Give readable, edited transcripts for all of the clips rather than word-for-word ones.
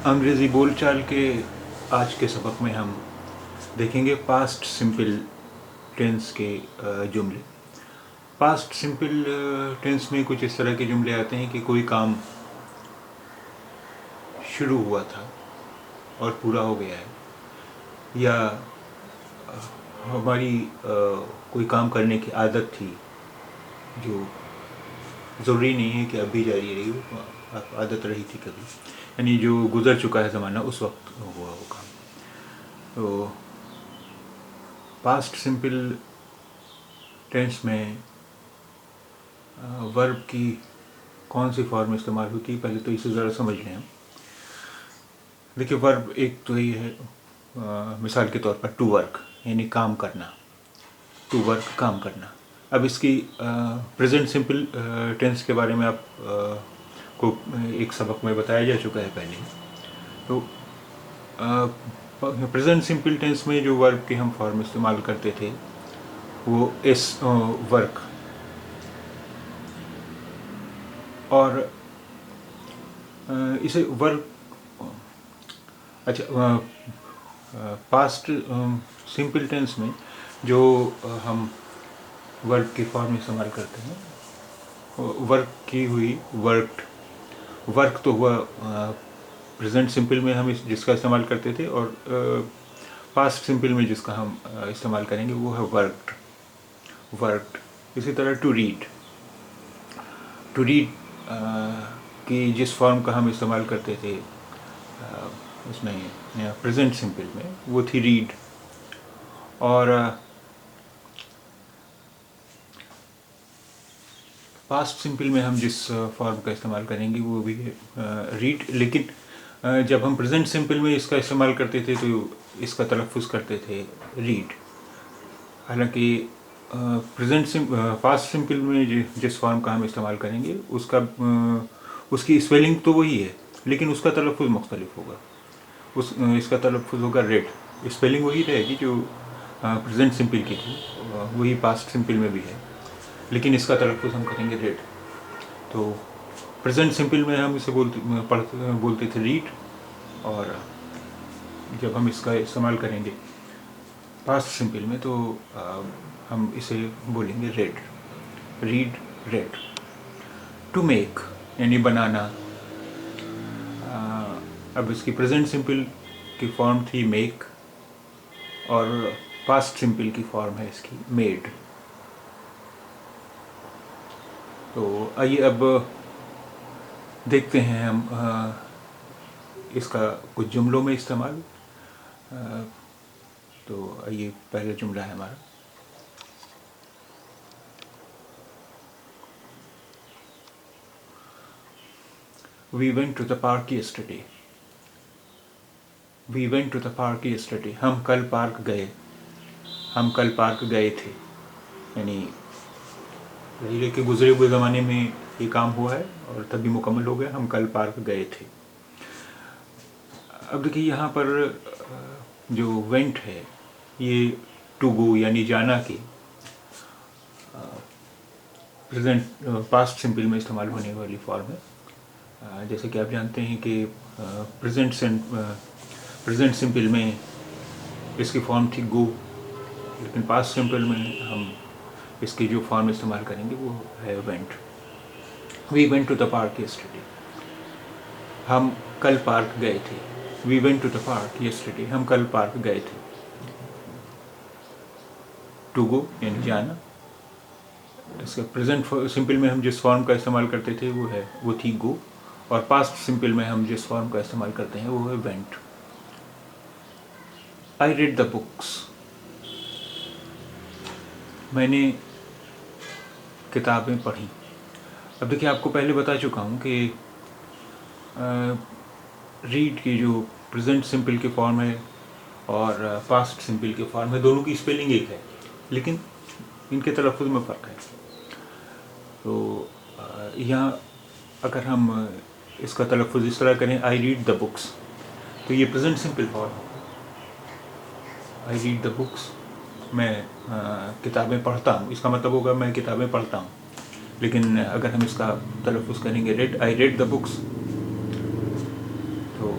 अंग्रेज़ी बोलचाल के आज के सबक में हम देखेंगे पास्ट सिंपल टेंस के जुमले। पास्ट सिंपल टेंस में कुछ इस तरह के जुमले आते हैं कि कोई काम शुरू हुआ था और पूरा हो गया है, या हमारी कोई काम करने की आदत थी जो ज़रूरी नहीं है कि अब भी जारी रही हो, आदत रही थी कभी, यानी जो गुज़र चुका है ज़माना उस वक्त हुआ वो काम। तो पास्ट सिंपल टेंस में वर्ब की कौन सी फॉर्म इस्तेमाल होती है, पहले तो इसे ज़रा समझ लें हम। देखिए, वर्ब एक तो ये है, मिसाल के तौर पर टू वर्क यानी काम करना, टू वर्क काम करना। अब इसकी प्रेजेंट सिंपल टेंस के बारे में आप को एक सबक में बताया जा चुका है पहले। तो प्रेजेंट सिंपल टेंस में जो वर्ब के हम फॉर्म इस्तेमाल करते थे वो इस वर्क, और इसे वर्ब, अच्छा, पास्ट सिंपल टेंस में जो हम वर्ब की फॉर्म इस्तेमाल करते हैं, वर्क की हुई, वर्कड, वर्क तो हुआ प्रेजेंट सिंपल में हम जिसका इस्तेमाल करते थे, और पास्ट सिंपल में जिसका हम इस्तेमाल करेंगे वो है वर्कड, वर्कड। इसी तरह टू रीड, टू रीड की जिस फॉर्म का हम इस्तेमाल करते थे उसमें प्रेजेंट सिंपल में वो थी रीड, और पास्ट सिंपल में हम जिस फॉर्म का इस्तेमाल करेंगे वो भी है रीड। लेकिन जब हम प्रेजेंट सिंपल में इसका इस्तेमाल करते थे तो इसका तलफ़ुज़ करते थे रीड। हालांकि पास्ट सिंपल में जिस फॉर्म का हम इस्तेमाल करेंगे उसका उसकी स्पेलिंग तो वही है, लेकिन उसका तलफ़ुज़ मुख्तलिफ होगा। इसका तलफ़ुज़ होगा रेड। स्पेलिंग वही रहेगी जो प्रेजेंट सिंपल की थी, वही पास्ट सिंपल में भी है, लेकिन इसका तलफ़ुज़ हम करेंगे रेड। तो प्रेजेंट सिंपल में हम इसे बोलते थे रीड, और जब हम इसका इस्तेमाल करेंगे पास्ट सिंपल में तो हम इसे बोलेंगे read, read, read. To make यानी बनाना। अब इसकी प्रेजेंट सिंपल की फॉर्म थी मेक, और पास्ट सिंपल की फॉर्म है इसकी मेड। तो आइए अब देखते हैं हम इसका कुछ जुमलों में इस्तेमाल। तो आइए, पहला जुमला है हमारा, We went to the park yesterday. We went to the park yesterday. हम कल पार्क गए, हम कल पार्क गए थे, यानी पहले के गुजरे हुए ज़माने में ये काम हुआ है और तभी मुकम्मल हो गया, हम कल पार्क गए थे। अब देखिए, यहाँ पर जो वेंट है ये टू गो यानी जाना की प्रेजेंट पास्ट सिंपल में इस्तेमाल होने वाली फॉर्म है। जैसे कि आप जानते हैं कि प्रेजेंट सिंपल में इसकी फॉर्म थी गो, लेकिन पास्ट सिंपल में हम इसकी जो फॉर्म इस्तेमाल करेंगे वो है went. We went to the park yesterday, हम कल पार्क गए थे। We went to the park yesterday, हम कल पार्क गए थे। टू गो यानी जाना, इसका प्रेजेंट सिंपल में हम जिस फॉर्म का इस्तेमाल करते थे वो थी गो, और पास्ट सिंपल में हम जिस फॉर्म का इस्तेमाल करते हैं वो है went. I read the books, मैंने किताबें पढ़ी। अब देखिए, आपको पहले बता चुका हूँ कि रीड की जो प्रेजेंट सिंपल की फॉर्म है और पास्ट सिंपल की फॉर्म है, दोनों की स्पेलिंग एक है, लेकिन इनके तलफ़ुज़ में फ़र्क है। तो यहाँ अगर हम इसका तलफ़ुज़ इस तरह करें, आई रीड द बुक्स, तो ये प्रेजेंट सिंपल फॉर्म होगा। आई रीड द बुक्स, मैं किताबें पढ़ता हूँ, इसका मतलब होगा मैं किताबें पढ़ता हूँ। लेकिन अगर हम इसका तलफ़ुज़ करेंगे red, I read the books, तो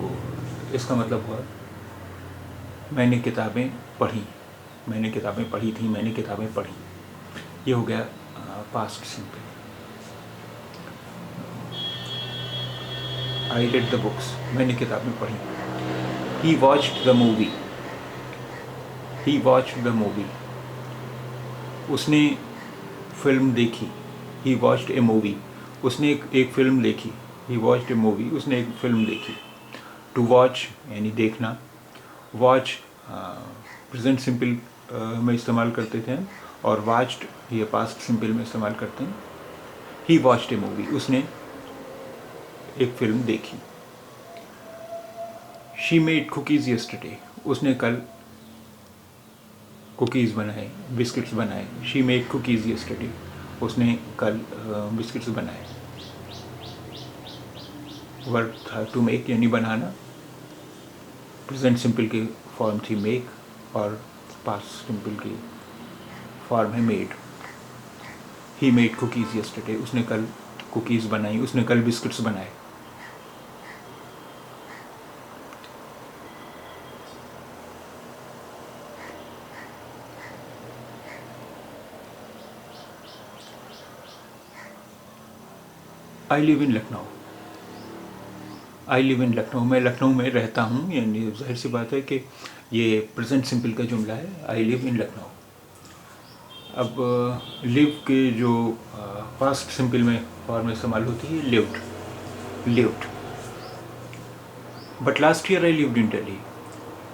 इसका मतलब हुआ मैंने किताबें पढ़ी, मैंने किताबें पढ़ी थी, मैंने किताबें पढ़ी। ये हो गया past simple. I read the books, मैंने किताबें पढ़ी। He watched the movie, he watched the movie, उसने फिल्म देखी। ही वॉच्ड ए मूवी, उसने एक फिल्म देखी। ही वॉच्ड ए मूवी, उसने एक फिल्म देखी। टू वॉच यानी देखना, वॉच प्रेजेंट सिंपल में इस्तेमाल करते थे, और वॉच्ड ये पास्ट सिंपल में इस्तेमाल करते हैं। ही वॉच्ड ए मूवी, उसने एक फिल्म देखी। शी मेड कुकीज़ यस्टरडे, उसने कल कुकीज़ बनाए, बिस्किट्स बनाए। शी मेड कुकीज़ यस्टरडे, उसने कल बिस्किट्स बनाए। वर्ब था टू मेक यानी बनाना, प्रेजेंट सिंपल की फॉर्म थी मेक, और पास्ट सिंपल की फॉर्म है made. He made cookies yesterday, उसने कल कुकीज़ बनाई, उसने कल बिस्किट्स बनाए। I live in Lucknow, I live in Lucknow, मैं लखनऊ में रहता हूँ, यानी जाहिर सी बात है कि ये प्रेजेंट सिंपल का जुमला है। I live in Lucknow. अब लिव के जो पास्ट सिंपल में फॉर्म इस्तेमाल होती है lived, lived. But last year I lived in Delhi,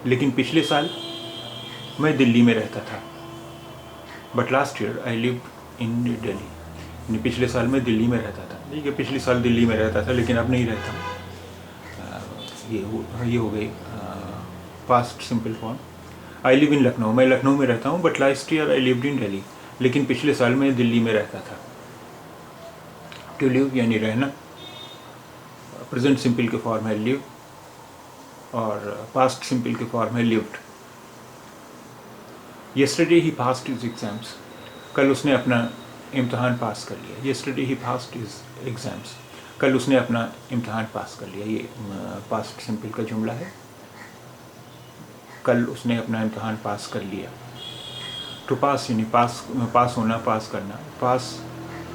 लेकिन पिछले साल मैं दिल्ली में रहता था। But last year I lived in Delhi, यानी पिछले साल मैं दिल्ली में रहता था। ठीक है, पिछले साल दिल्ली में रहता था लेकिन अब नहीं रहता। ये हो गई past simple form. I live in Lucknow, मैं लखनऊ में रहता हूँ। But last year I lived in Delhi, लेकिन पिछले साल मैं दिल्ली में रहता था। टू लिव यानी रहना, प्रेजेंट सिंपल के फॉर्म है लिव, और पास्ट सिंपल के फॉर्म है lived. Yesterday he passed his exams, कल उसने अपना इम्तहान पास कर लिया। Yesterday he passed his exams, कल उसने अपना इम्तहान पास कर लिया। ये पास्ट सिंपल का जुमला है, कल उसने अपना इम्तहान पास कर लिया। टू पास यानी पास होना, पास करना। पास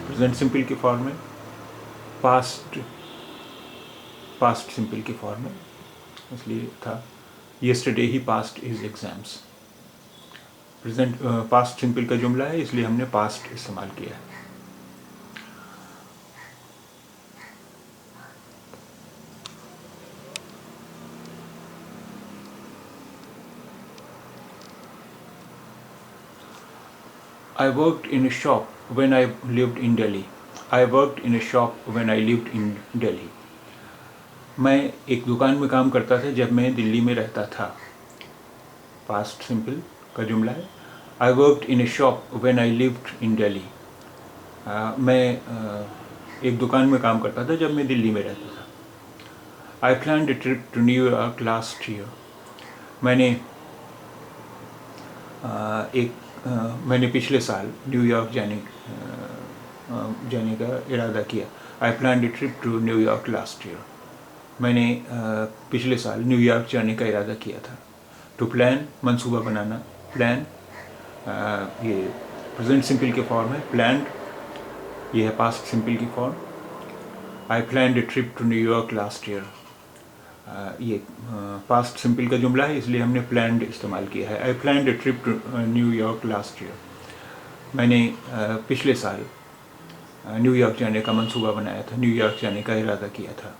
प्रेजेंट सिंपल की फॉर्म में, पास्ट सिंपल की फॉर्म में, इसलिए था yesterday he passed his exams. Present past simple का जुमला है, इसलिए हमने पास्ट इस्तेमाल किया है। I worked in a shop when I lived in Delhi. I worked in a shop when I lived in Delhi. मैं एक दुकान में काम करता था जब मैं दिल्ली में रहता था। पास्ट सिंपल का जुमला है। I worked in a shop when I lived in Delhi. मैं एक दुकान में काम करता था जब मैं दिल्ली में रहता था। I planned a trip to New York last year. मैंने पिछले साल न्यूयॉर्क जाने का इरादा किया। I plan a trip to New York last year, मैंने पिछले साल न्यूयॉर्क जाने का इरादा किया था। टू प्लान मंसूबा बनाना, प्लान ये प्रेजेंट सिंपल के फॉर्म है, प्लान्ड ये है पास्ट सिंपल की form. I plan a trip to New York last year, ये पास्ट सिंपल का जुमला है, इसलिए हमने प्लान्ड इस्तेमाल किया है। I planned a trip to New York last year, मैंने पिछले साल न्यूयॉर्क जाने का मंसूबा बनाया था, न्यूयॉर्क जाने का इरादा किया था।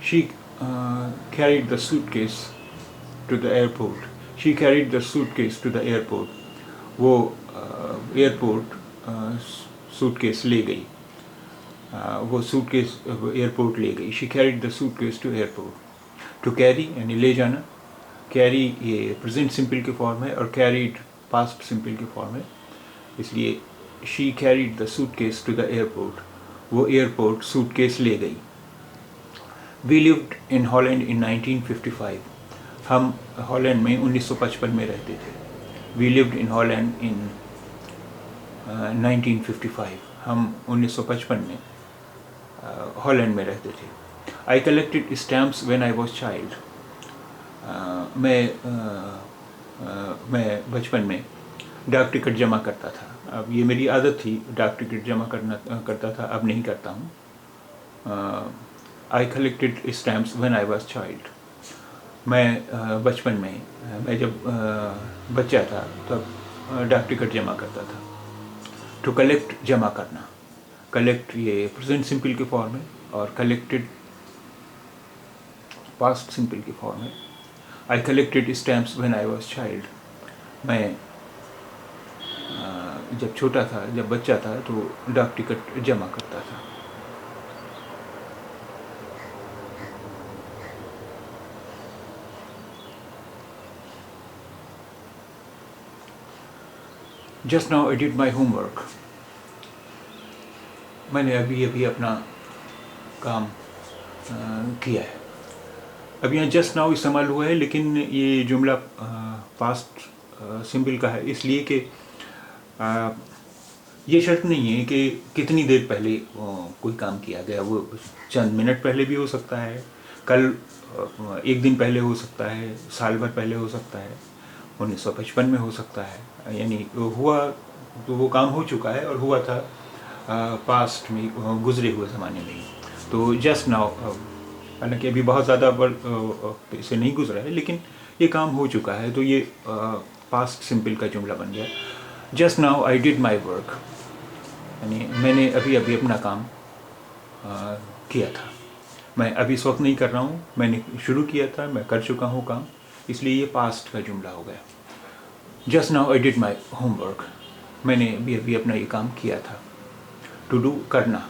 She carried the suitcase to the airport, she carried the suitcase to the airport, वो एयरपोर्ट सूटकेस ले गई, वो सूटकेस एयरपोर्ट ले गई। She carried the suitcase to airport. To carry यानी ले जाना, कैरी ये प्रेजेंट सिंपल की फॉर्म है और कैरीड पास्ट सिंपल की फॉर्म है, इसलिए she carried the suitcase to the airport, वो एयरपोर्ट सूटकेस ले गई। We lived in Holland in 1955, हम हॉलैंड में 1955 में रहते थे। We lived in Holland in 1955, हम 1955 में हॉलैंड में रहते थे। I collected stamps when I was child. मैं बचपन में डाक टिकट जमा करता था। अब ये मेरी आदत थी, डाक टिकट जमा करता था, अब नहीं करता हूँ। आई collected stamps when I was child. मैं बचपन में, मैं जब बच्चा था तब डाक टिकट जमा करता था। टू कलेक्ट, जमा करना। कलेक्ट ये प्रेजेंट सिंपल की फॉर्म है और कलेक्टेड पास्ट सिंपल की फॉर्म है। आई collected stamps when I was child. मैं जब छोटा था, जब बच्चा था तो डाक टिकट जमा करता था। Just now I did my homework. मैंने अभी अभी अपना काम किया है। अब यहाँ जस्ट नाउ इस्तेमाल हुआ है, लेकिन ये जुमला पास्ट सिंपल का है, इसलिए कि ये शर्त नहीं है कि कितनी देर पहले कोई काम किया गया। वो चंद मिनट पहले भी हो सकता है, कल एक दिन पहले हो सकता है, साल भर पहले हो सकता है, 1955 में हो सकता है। यानी हुआ तो वो काम हो चुका है और हुआ था पास्ट में, गुजरे हुए ज़माने में ही। तो जस्ट नाउ, हालांकि अभी बहुत ज़्यादा से नहीं गुजरा है, लेकिन ये काम हो चुका है, तो ये पास्ट सिंपल का जुमला बन गया। Just now I did my work, यानी मैंने अभी अभी अपना काम किया था। मैं अभी इस वक्त नहीं कर रहा हूँ, मैंने शुरू किया था, मैं कर चुका हूँ काम, इसलिए ये पास्ट का जुमला हो गया। Just now I did my homework, मैंने अभी अभी अपना ये काम किया था। टू डू, करना।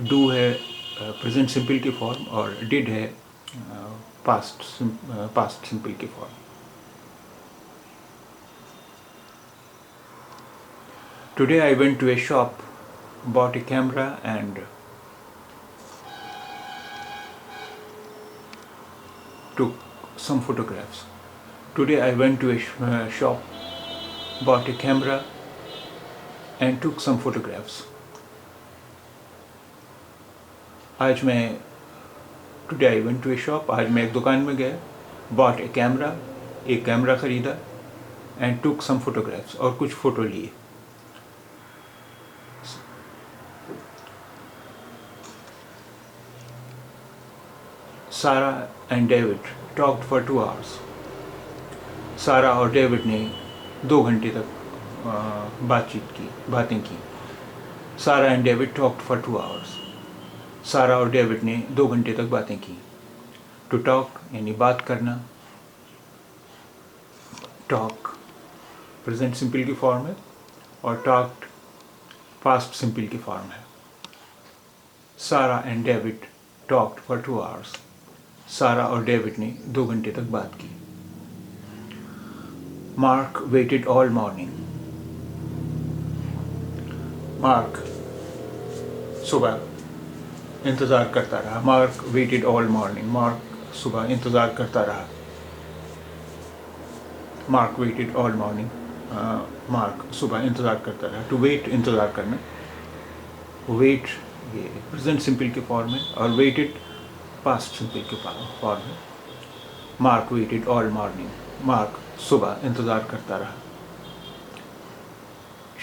डू है प्रेजेंट सिंपल की फॉर्म और डिड है पास्ट सिंपल की form. Today I went to a shop, bought a camera and took some photographs. Today I went to a shop, bought a camera and took some photographs. आज मैं, today I went to a shop, आज मैं एक दुकान में गया, bought a camera, एक camera ख़रीदा, एंड टुक सम फोटोग्राफ्स, और कुछ फ़ोटो लिए। Sarah and David talked for 2 hours. सारा और डेविड ने 2 घंटे तक बातें की। सारा and David talked for 2 hours. सारा और डेविड ने 2 घंटे तक बातें की। टू टॉक यानी बात करना। टॉक प्रेजेंट सिंपल की फॉर्म है और टॉक्ड पास्ट सिंपल की फॉर्म है। सारा and David talked for 2 hours. सारा और डेविड ने 2 घंटे तक बात की। Mark waited all morning. Mark सुबह इंतज़ार करता रहा। Mark waited all morning, Mark सुबह इंतज़ार करता रहा। Mark waited all morning, Mark सुबह इंतज़ार करता रहा। टू वेट, इंतज़ार करना। वेट ये प्रेजेंट सिंपल की फॉर्म है और वेटेड पास्ट सिंपल की फॉर्म है। Mark waited all morning, Mark सुबह इंतज़ार करता रहा।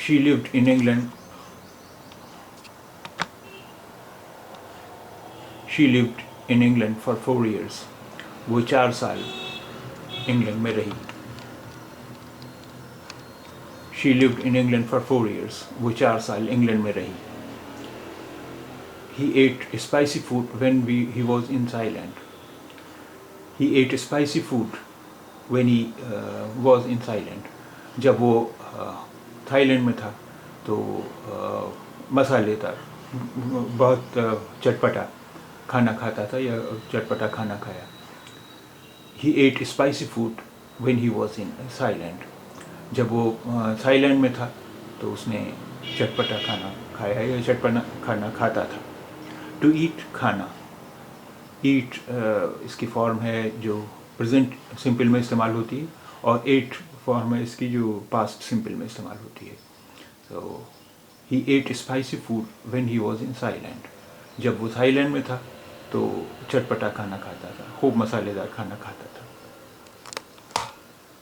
She lived in England, she lived in England for 4 years. वो 4 साल इंग्लैंड में रही। She lived in England for 4 years. वो 4 साल इंग्लैंड में रही। He ate spicy food when he was in Thailand. He ate spicy food when he was in Thailand. जब वो थाईलैंड में था तो मसालेदार, बहुत चटपटा खाना खाता था या चटपटा खाना खाया। He ate spicy food when he was in Thailand. जब वो थाईलैंड में था तो उसने चटपटा खाना खाया या चटपटा खाना खाता था। टू ईट, खाना। ईट इसकी फॉर्म है जो प्रेजेंट सिंपल में इस्तेमाल होती है और एट फॉर्म है इसकी जो पास्ट सिंपल में इस्तेमाल होती है। तो he ate spicy food when he was in Thailand. जब वो थाईलैंड में था तो चटपटा खाना खाता था, खूब मसालेदार खाना खाता था।